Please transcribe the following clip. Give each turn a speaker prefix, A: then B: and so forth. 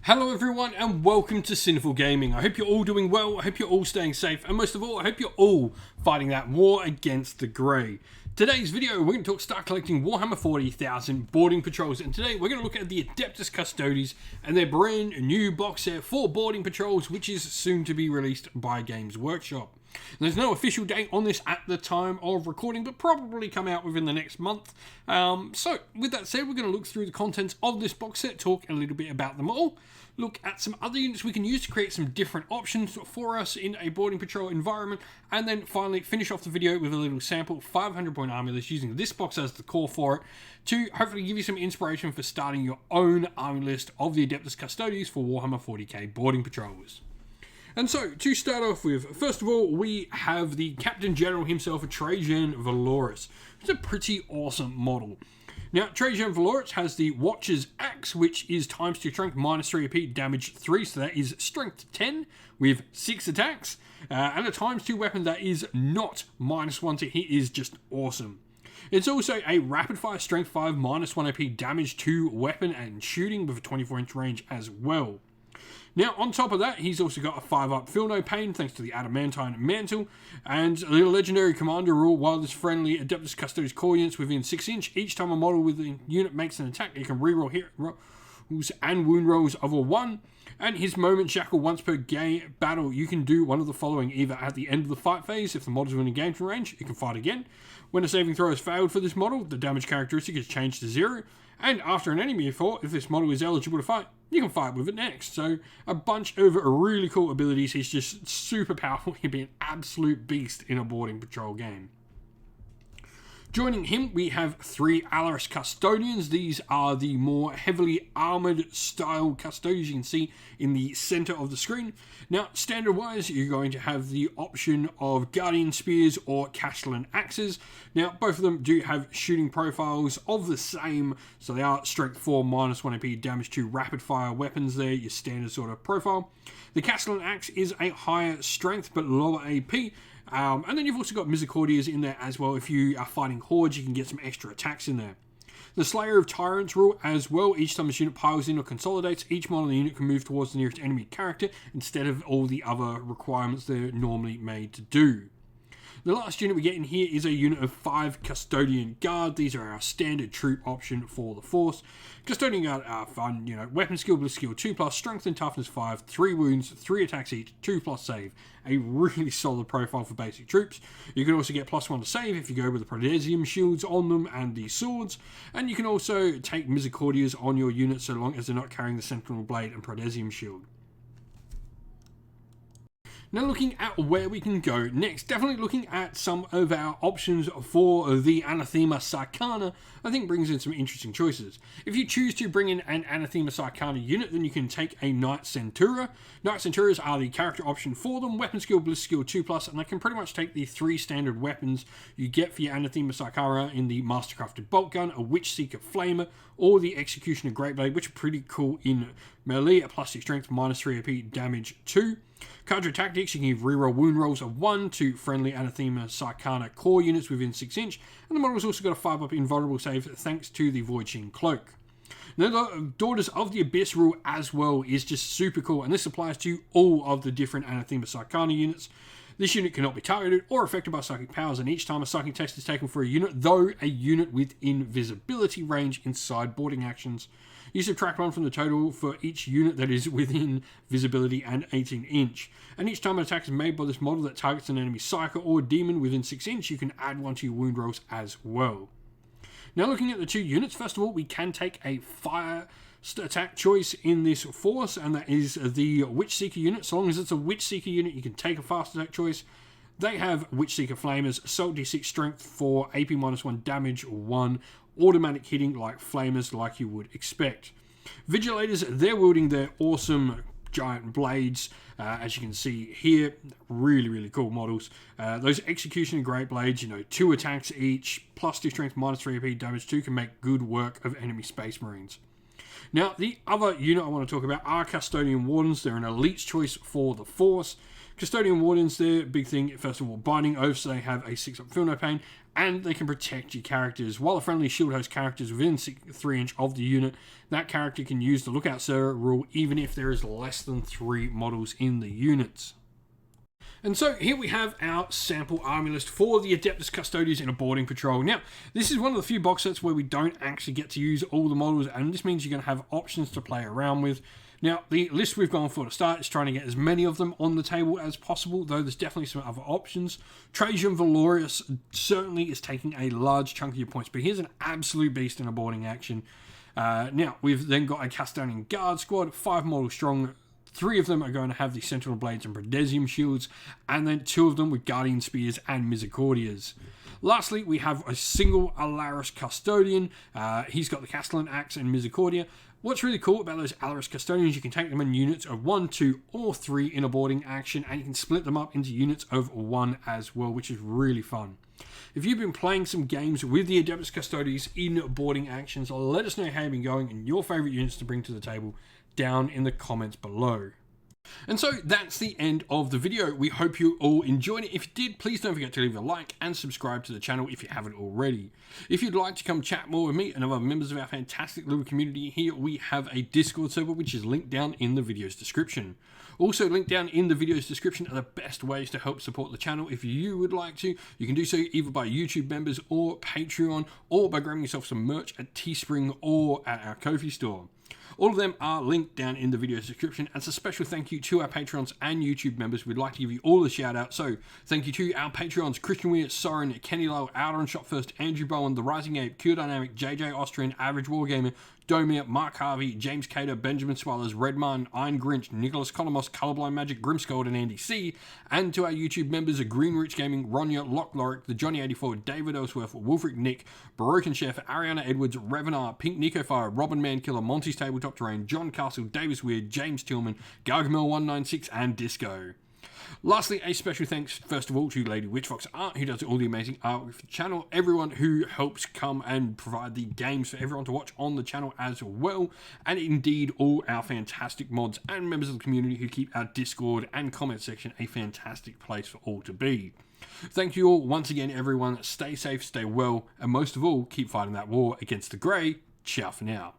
A: Hello everyone and welcome to Sinful Gaming. I hope you're all doing well, I hope you're all staying safe, and most of all, I hope you're all fighting that war against the grey. Today's video, we're going to start collecting Warhammer 40,000 boarding patrols, and today we're going to look at the Adeptus Custodes and their brand new box set for boarding patrols, which is soon to be released by Games Workshop. There's no official date on this at the time of recording, but probably come out within the next month. So, with that said, we're going to look through the contents of this box set, talk a little bit about them all, look at some other units we can use to create some different options for us in a boarding patrol environment, and then finally finish off the video with a little sample 500-point army list using this box as the core for it, to hopefully give you some inspiration for starting your own army list of the Adeptus Custodes for Warhammer 40k boarding patrols. And so, to start off with, first of all, we have the Captain General himself, Trajan Valoris. It's a pretty awesome model. Now, Trajan Valoris has the Watcher's Axe, which is times 2 strength, minus 3 AP, damage 3, so that is strength 10 with 6 attacks. And a times 2 weapon that is not minus 1 to hit is just awesome. It's also a rapid fire strength 5, minus 1 AP, damage 2 weapon and shooting with a 24-inch range as well. Now, on top of that, he's also got a 5-up Feel No Pain, thanks to the Adamantine Mantle, and a little legendary commander rule. While this friendly Adeptus Custodes core units within 6 inch, each time a model within unit makes an attack, it can reroll hit rolls and wound rolls of a 1. And his Moment Shackle, once per game battle, you can do one of the following: either at the end of the fight phase, if the model is within engagement range, it can fight again. When a saving throw has failed for this model, the damage characteristic is changed to 0. And after an enemy fought, if this model is eligible to fight, you can fight with it next. So a bunch of really cool abilities. He's just super powerful. He'd be an absolute beast in a boarding patrol game. Joining him, we have 3 Allarus Custodians. These are the more heavily armoured style Custodians you can see in the centre of the screen. Now, standard-wise, you're going to have the option of Guardian Spears or Castellan Axes. Now, both of them do have shooting profiles of the same, so they are strength 4, minus 1 AP, damage 2 rapid-fire weapons there, your standard sort of profile. The Castellan Axe is a higher strength but lower AP, and then you've also got Misericordias in there as well. If you are fighting hordes, you can get some extra attacks in there. The Slayer of Tyrants rule as well. Each time this unit piles in or consolidates, each model in the unit can move towards the nearest enemy character instead of all the other requirements they're normally made to do. The last unit we get in here is a unit of 5 Custodian Guard. These are our standard troop option for the Force. Custodian Guard are fun, weapon skill, bliss skill 2+, strength and toughness 5, 3 wounds, 3 attacks each, 2+ save. A really solid profile for basic troops. You can also get +1 to save if you go with the Prodesium shields on them and the swords. And you can also take Misericordias on your unit so long as they're not carrying the Sentinel Blade and Prodesium shield. Now looking at where we can go next, definitely looking at some of our options for the Anathema Psykana, I think brings in some interesting choices. If you choose to bring in an Anathema Psykana unit, then you can take a Knight Centura. Knight Centuras are the character option for them, weapon skill, bliss skill 2+, and they can pretty much take the 3 standard weapons you get for your Anathema Psykana in the Mastercrafted Bolt Gun, a Witchseeker Flamer, or the Executioner Greatblade, which are pretty cool in melee, a +6 strength, minus 3 AP, damage 2. Cadre Tactics, you can give reroll wound rolls of 1 to friendly Anathema Psykana core units within 6 inch, and the model's also got a 5-up invulnerable save thanks to the Void Sheen Cloak. Now, the Daughters of the Abyss rule as well is just super cool, and this applies to all of the different Anathema Psykana units. This unit cannot be targeted or affected by psychic powers, and each time a psychic test is taken for a unit, though a unit with invisibility range inside boarding actions, you subtract 1 from the total for each unit that is within visibility and 18 inch. And each time an attack is made by this model that targets an enemy psyker or demon within 6 inch, you can add 1 to your wound rolls as well. Now looking at the 2 units, first of all, we can take a fire attack choice in this force, and that is the Witchseeker unit. So long as it's a Witchseeker unit, you can take a fast attack choice. They have Witchseeker Flamers, Assault D6 Strength 4, AP -1, damage 1, automatic hitting like Flamers like you would expect. Vigilators, they're wielding their awesome giant blades, as you can see here. Really cool models. Those Executioner Great Blades, 2 attacks each, +2 strength, -3 AP, damage 2, can make good work of enemy Space Marines. Now, the other unit I want to talk about are Custodian Wardens. They're an elite's choice for the Force. Custodian Wardens, their big thing, first of all, binding oaths, so they have a 6-up feel no pain, and they can protect your characters. While a friendly shield host character is within 3 inch of the unit, that character can use the Lookout Sir rule even if there is less than 3 models in the units. And so here we have our sample army list for the Adeptus Custodes in a boarding patrol. Now, this is one of the few box sets where we don't actually get to use all the models, and this means you're going to have options to play around with. Now, the list we've gone for to start is trying to get as many of them on the table as possible, though there's definitely some other options. Trajan Valoris certainly is taking a large chunk of your points, but here's an absolute beast in a boarding action. Now, we've then got a Custodian Guard squad, 5 models strong. 3 of them are going to have the Sentinel Blades and Bredesium shields, and then 2 of them with Guardian Spears and Misericordias. Lastly, we have a single Allarus Custodian. He's got the Castellan Axe and Misericordia. What's really cool about those Allarus Custodians, you can take them in units of 1, 2, or 3 in a boarding action, and you can split them up into units of 1 as well, which is really fun. If you've been playing some games with the Adeptus Custodes in boarding actions, let us know how you've been going and your favourite units to bring to the table down in the comments below. And so that's the end of the video. We hope you all enjoyed it. If you did, please don't forget to leave a like and subscribe to the channel if you haven't already. If you'd like to come chat more with me and other members of our fantastic little community here, we have a Discord server which is linked down in the video's description. Also linked down in the video's description are the best ways to help support the channel. If you would like to, you can do so either by YouTube members or Patreon, or by grabbing yourself some merch at Teespring or at our Ko-fi store. All of them are linked down in the video's description. As a special thank you to our Patreons and YouTube members, we'd like to give you all a shout out. So thank you to our Patreons: Christian Weir, Soren, Kenny Lowe, Outer Shot First, Andrew Bowen, The Rising Ape, Q Dynamic, JJ Austrian, Average Wargamer, Domir, Mark Harvey, James Cater, Benjamin Swallers, Redman, Iron Grinch, Nicholas Colomos, Colorblind Magic, Grimscold, and Andy C. And to our YouTube members: Greenrich Gaming, Ronya, Lock Lorick, The Johnny 84, David Ellsworth, Wolfric Nick, Broken Chef, Ariana Edwards, Revenar, Pink Nico Fire, Robin Mankiller, Monty's Tabletop Terrain, John Castle, Davis Weird, James Tillman, Gargamel 196, and Disco. Lastly, a special thanks, first of all, to Lady Witchfox Art, who does all the amazing art for the channel, everyone who helps come and provide the games for everyone to watch on the channel as well, and indeed all our fantastic mods and members of the community who keep our Discord and comment section a fantastic place for all to be. Thank you all once again, everyone. Stay safe, stay well, and most of all, keep fighting that war against the Grey. Ciao for now.